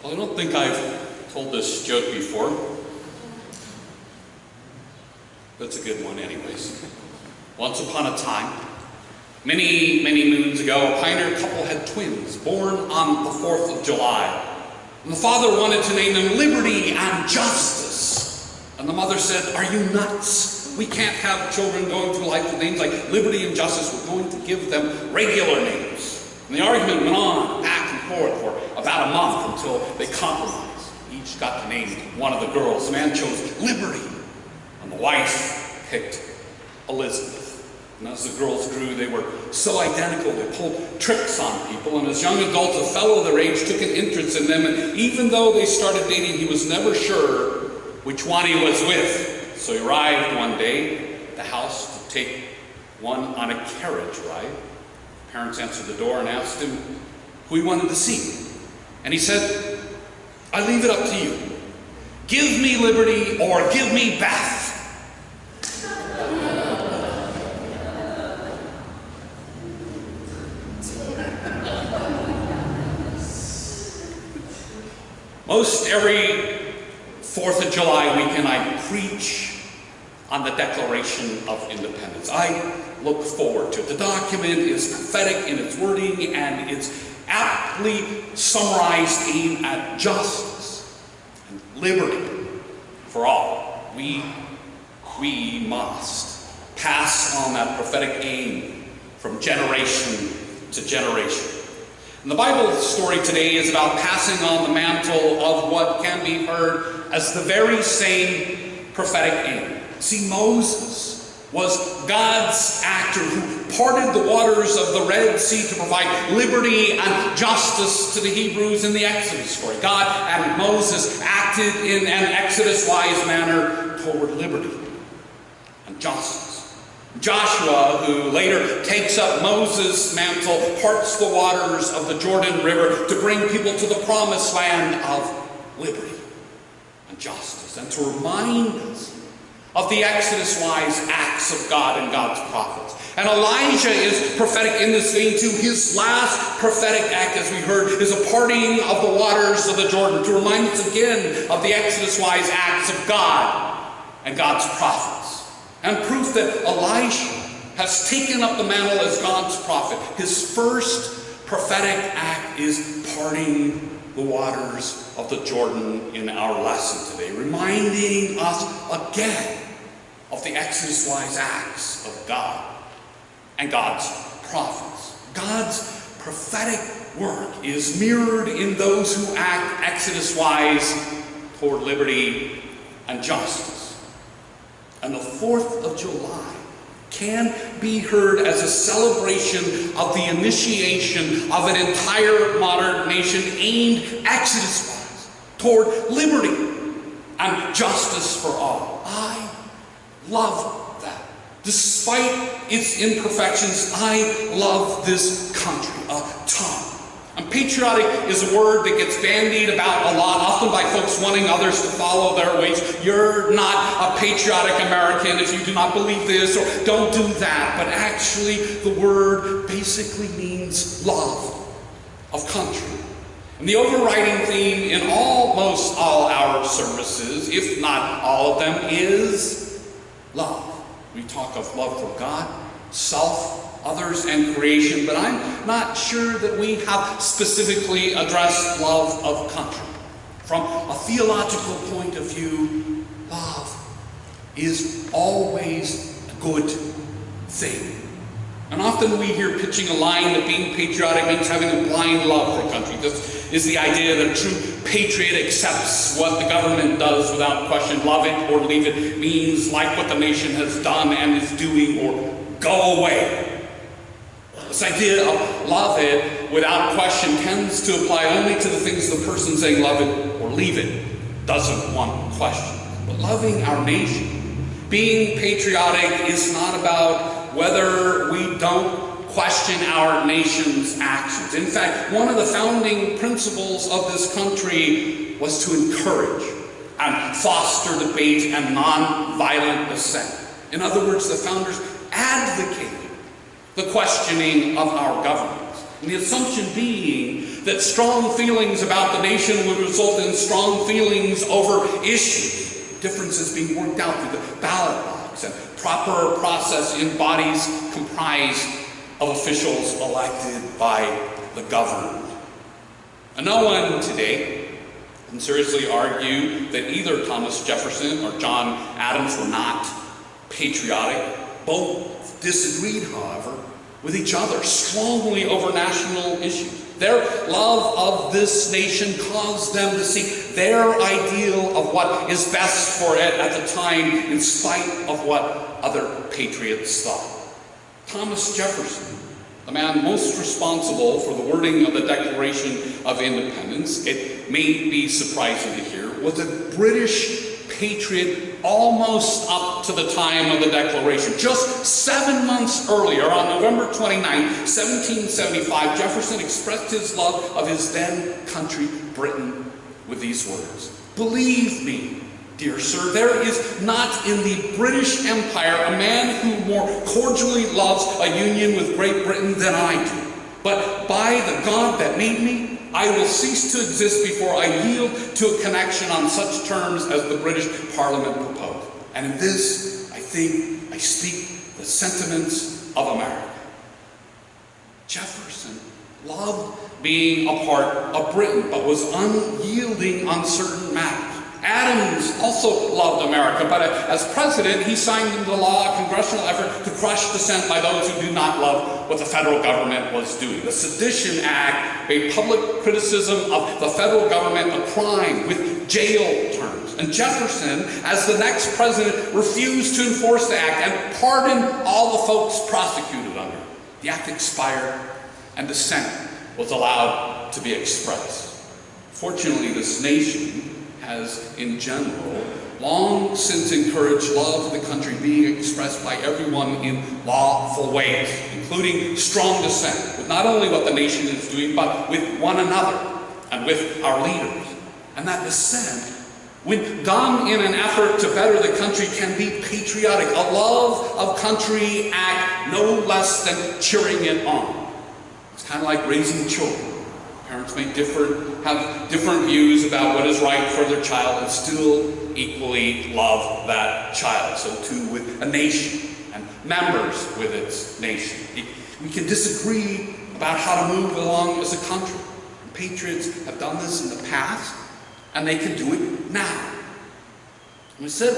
Well, I don't think I've told this joke before. That's a good one anyways. Once upon a time, many moons ago, a pioneer couple had twins born on the 4th of July. And the father wanted to name them Liberty and Justice. And the mother said, "Are you nuts? We can't have children going through life with names like Liberty and Justice. We're going to give them regular names." And the argument went on back and forth for about a month until they compromised. Each got to name one of the girls. The man chose Liberty, and the wife picked Elizabeth. And as the girls grew, they were so identical, they pulled tricks on people. And as young adults, a fellow their age took an interest in them. And even though they started dating, he was never sure which one he was with. So he arrived one day at the house to take one on a carriage ride. Parents answered the door and asked him who he wanted to see. And he said, "I leave it up to you. Give me Liberty or give me Beth." Most every 4th of July weekend, I preach on the Declaration of Independence. I look forward to it. The document is prophetic in its wording, and it's aptly summarized aimed at justice and liberty for all. We must pass on that prophetic aim from generation to generation. And the Bible story today is about passing on the mantle of what can be heard as the very same prophetic aim. See, Moses was God's actor who parted the waters of the Red Sea to provide liberty and justice to the Hebrews in the Exodus story. God and Moses acted in an Exodus-wise manner toward liberty and justice. Joshua, who later takes up Moses' mantle, parts the waters of the Jordan River to bring people to the promised land of liberty and justice, and to remind us of the Exodus-wise acts of God and God's prophets. And Elijah is prophetic in this vein too. His last prophetic act, as we heard, is a parting of the waters of the Jordan to remind us again of the Exodus-wise acts of God and God's prophets. And proof that Elisha has taken up the mantle as God's prophet. His first prophetic act is parting the waters of the Jordan in our lesson today, reminding us again of the Exodus-wise acts of God and God's prophets. God's prophetic work is mirrored in those who act Exodus-wise toward liberty and justice. And the 4th of July can be heard as a celebration of the initiation of an entire modern nation aimed Exodus-wise toward liberty and justice for all. I love that. Despite its imperfections, I love this country a ton. And patriotic is a word that gets bandied about a lot, often by folks wanting others to follow their ways. You're not a patriotic American if you do not believe this, or don't do that. But actually, the word basically means love of country. And the overriding theme in almost all our services, if not all of them, is love. We talk of love for God, self, others, and creation, but I'm not sure that we have specifically addressed love of country. From a theological point of view, love is always a good thing. And often we hear pitching a line that being patriotic means having a blind love for country. This is the idea that a true patriot accepts what the government does without question. Love it or leave it means like what the nation has done and is doing, or go away. This idea of love it without question tends to apply only to the things the person saying love it or leave it doesn't want question. But loving our nation, being patriotic, is not about whether we don't question our nation's actions. In fact, one of the founding principles of this country was to encourage and foster debate and nonviolent dissent. In other words, the founders advocated the questioning of our government. And the assumption being that strong feelings about the nation would result in strong feelings over issues, differences being worked out through the ballot box, and proper process in bodies comprised of officials elected by the governed. And no one today can seriously argue that either Thomas Jefferson or John Adams were not patriotic. Both disagreed, however, with each other strongly over national issues. Their love of this nation caused them to seek their ideal of what is best for it at the time, in spite of what other patriots thought. Thomas Jefferson, the man most responsible for the wording of the Declaration of Independence, it may be surprising to hear, was a British patriot almost up to the time of the Declaration. Just 7 months earlier, on November 29, 1775, Jefferson expressed his love of his then country, Britain, with these words: "Believe me, dear sir, there is not in the British Empire a man who more cordially loves a union with Great Britain than I do. But by the God that made me, I will cease to exist before I yield to a connection on such terms as the British Parliament proposed. And in this, I think I speak the sentiments of America." Jefferson loved being a part of Britain, but was unyielding on certain matters. Adams also loved America, but as president, he signed into law a congressional effort to crush dissent by those who do not love what the federal government was doing. The Sedition Act made public criticism of the federal government a crime with jail terms. And Jefferson, as the next president, refused to enforce the act and pardoned all the folks prosecuted under it. The act expired, and dissent was allowed to be expressed. Fortunately, this nation has, in general, long since encouraged love of the country being expressed by everyone in lawful ways, including strong dissent with not only what the nation is doing, but with one another and with our leaders. And that dissent, when done in an effort to better the country, can be patriotic, a love of country act no less than cheering it on. It's kind of like raising children. Parents may have different views about what is right for their child and still equally love that child. So too with a nation and members with its nation. We can disagree about how to move along as a country. Patriots have done this in the past, and they can do it now. And we said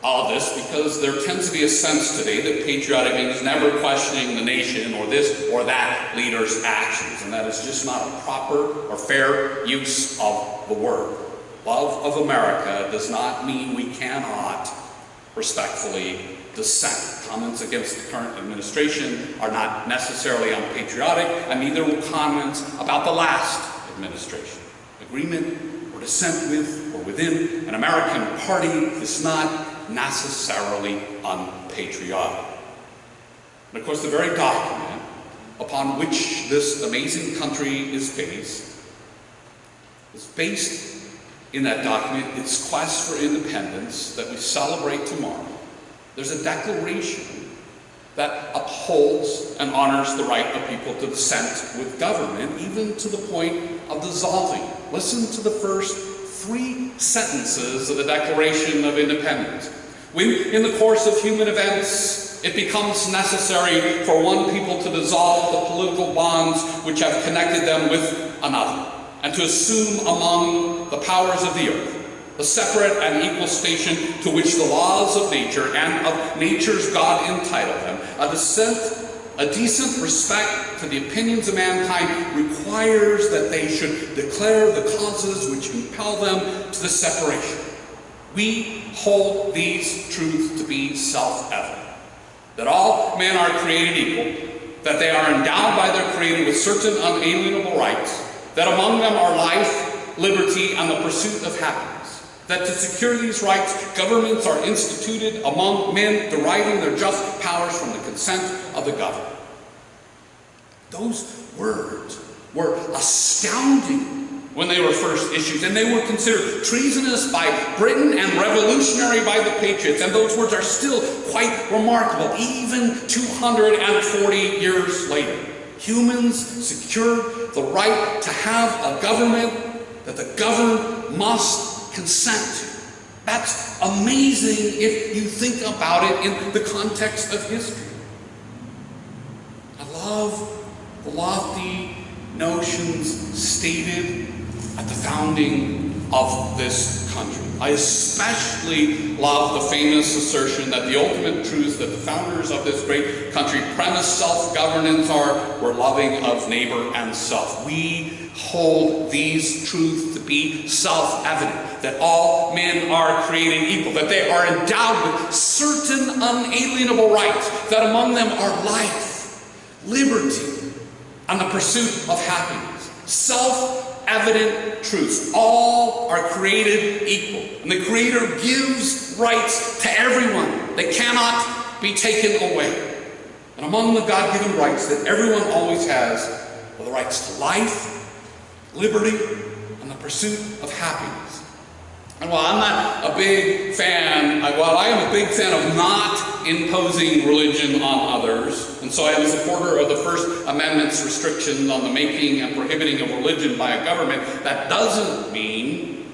all this because there tends to be a sense today that patriotic means never questioning the nation or this or that leader's actions, and that is just not a proper or fair use of the word. Love of America does not mean we cannot respectfully dissent. Comments against the current administration are not necessarily unpatriotic, and neither will comments about the last administration. Agreement or dissent with or within an American party is not necessarily unpatriotic. And of course, the very document upon which this amazing country is based in that document, its quest for independence that we celebrate tomorrow. There's a declaration that upholds and honors the right of people to dissent with government, even to the point of dissolving. Listen to the first 3 sentences of the Declaration of Independence. When, in the course of human events, it becomes necessary for one people to dissolve the political bonds which have connected them with another, and to assume among the powers of the earth the separate and equal station to which the laws of nature and of nature's God entitle them, a decent respect to the opinions of mankind requires that they should declare the causes which impel them to the separation. We hold these truths to be self-evident, that all men are created equal, that they are endowed by their Creator with certain unalienable rights, that among them are life, liberty, and the pursuit of happiness, that to secure these rights, governments are instituted among men deriving their just powers from the consent of the governed. Those words were astounding when they were first issued, and they were considered treasonous by Britain and revolutionary by the Patriots, and those words are still quite remarkable, even 240 years later. Humans secured the right to have a government that the governed must consent to. That's amazing if you think about it in the context of history. I love the lofty notions stated at the founding of this country. I especially love the famous assertion that the ultimate truth that the founders of this great country premised self-governance were loving of neighbor and self. We hold these truths to be self-evident, that all men are created equal, that they are endowed with certain unalienable rights, that among them are life, liberty, and the pursuit of happiness. Self-evident truths. All are created equal. And the Creator gives rights to everyone. They cannot be taken away. And among the God-given rights that everyone always has are the rights to life, liberty, and the pursuit of happiness. And while I'm not a big fan, while I am a big fan of not imposing religion on others, and so I am a supporter of the First Amendment's restrictions on the making and prohibiting of religion by a government, that doesn't mean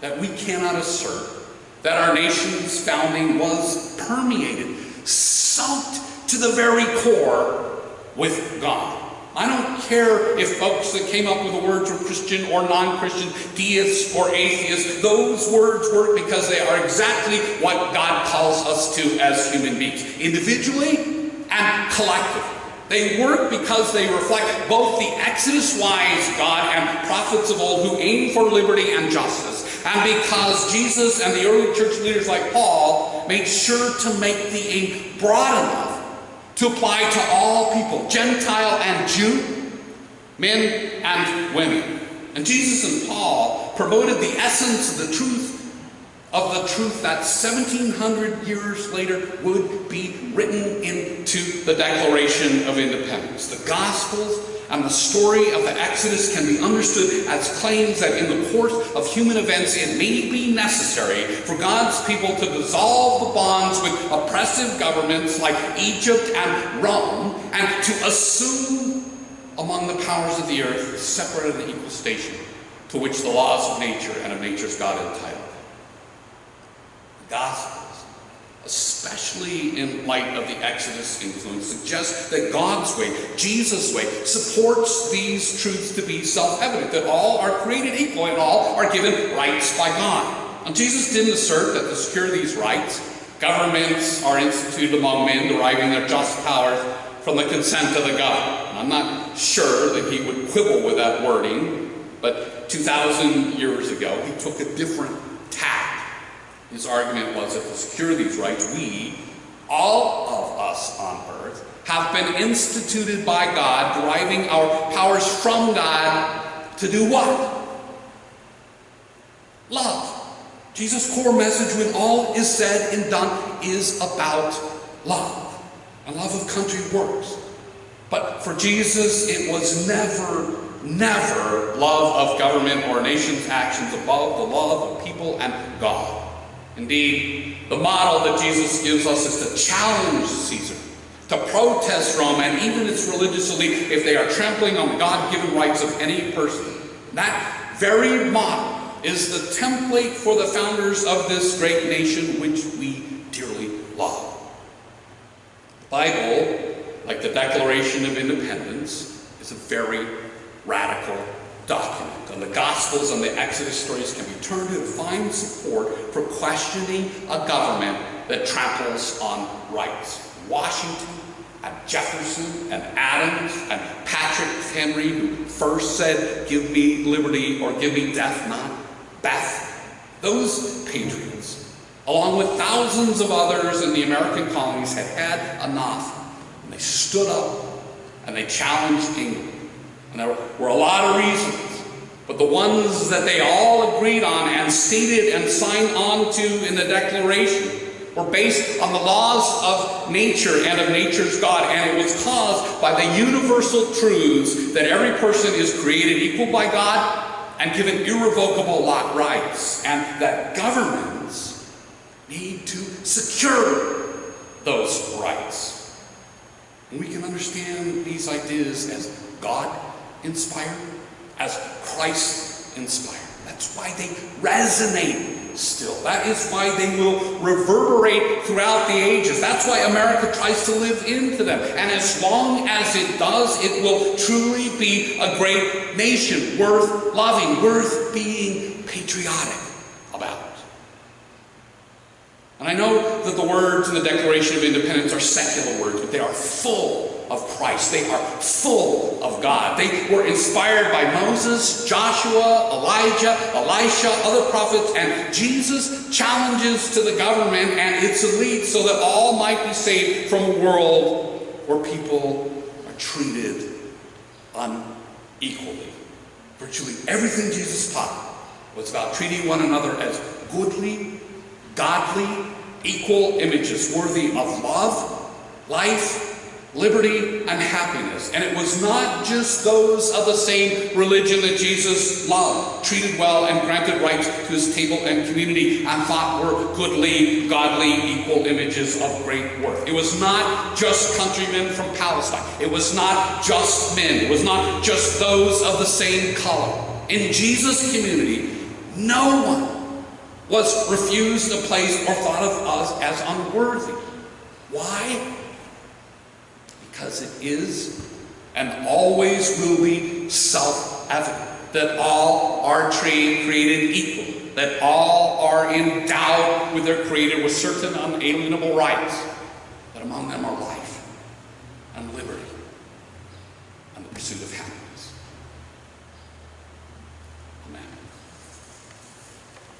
that we cannot assert that our nation's founding was permeated, soaked to the very core with God. I don't care if folks that came up with the words were Christian or non-Christian, deists or atheists. Those words work because they are exactly what God calls us to as human beings, individually and collectively. They work because they reflect both the Exodus-wise God and prophets of old who aim for liberty and justice, and because Jesus and the early church leaders like Paul made sure to make the aim broad enough to apply to all people, Gentile and Jew, men and women. And Jesus and Paul promoted the essence of the truth that 1700 years later would be written into the Declaration of Independence. The Gospels and the story of the Exodus can be understood as claims that in the course of human events it may be necessary for God's people to dissolve the bonds with oppressive governments like Egypt and Rome, and to assume among the powers of the earth a separate and equal station to which the laws of nature and of nature's God entitled. The Gospels, especially in light of the Exodus influence, suggests that God's way, Jesus' way, supports these truths to be self-evident, that all are created equal and all are given rights by God. And Jesus didn't assert that to secure these rights, governments are instituted among men deriving their just powers from the consent of the governed. I'm not sure that he would quibble with that wording, but 2,000 years ago he took a different tack. His argument was that to secure these rights, we, all of us on earth, have been instituted by God, deriving our powers from God to do what? Love. Jesus' core message, when all is said and done, is about love. And love of country works. But for Jesus, it was never love of government or a nation's actions above the love of people and God. Indeed, the model that Jesus gives us is to challenge Caesar, to protest Rome and even its religious elite if they are trampling on the God-given rights of any person. That very model is the template for the founders of this great nation which we dearly love. The Bible, like the Declaration of Independence, is a very radical document. And the Gospels and the Exodus stories can be turned to find support for questioning a government that tramples on rights. Washington and Jefferson and Adams and Patrick Henry, who first said, "Give me liberty or give me death, not Beth." Those patriots, along with thousands of others in the American colonies, had enough. And they stood up and they challenged England. And there were a lot of reasons, but the ones that they all agreed on and stated and signed on to in the Declaration were based on the laws of nature and of nature's God, and it was caused by the universal truths that every person is created equal by God and given irrevocable lot rights, and that governments need to secure those rights. And we can understand these ideas as God inspired, as Christ inspired. That's why they resonate still. That is why they will reverberate throughout the ages. That's why America tries to live into them. And as long as it does, it will truly be a great nation, worth loving, worth being patriotic about. And I know that the words in the Declaration of Independence are secular words, but they are full of Christ. They are full of God. They were inspired by Moses, Joshua, Elijah, Elisha, other prophets, and Jesus challenges to the government and its elite so that all might be saved from a world where people are treated unequally. Virtually everything Jesus taught was about treating one another as goodly, godly, equal images worthy of love, life, liberty, and happiness. And it was not just those of the same religion that Jesus loved, treated well, and granted rights to his table and community, and thought were goodly, godly, equal images of great worth. It was not just countrymen from Palestine. It was not just men. It was not just those of the same color. In Jesus' community, no one was refused a place or thought of us as unworthy. Why? Because it is and always will be self-evident that all are created equal, that all are endowed with their Creator with certain unalienable rights, that among them are life and liberty and the pursuit of happiness.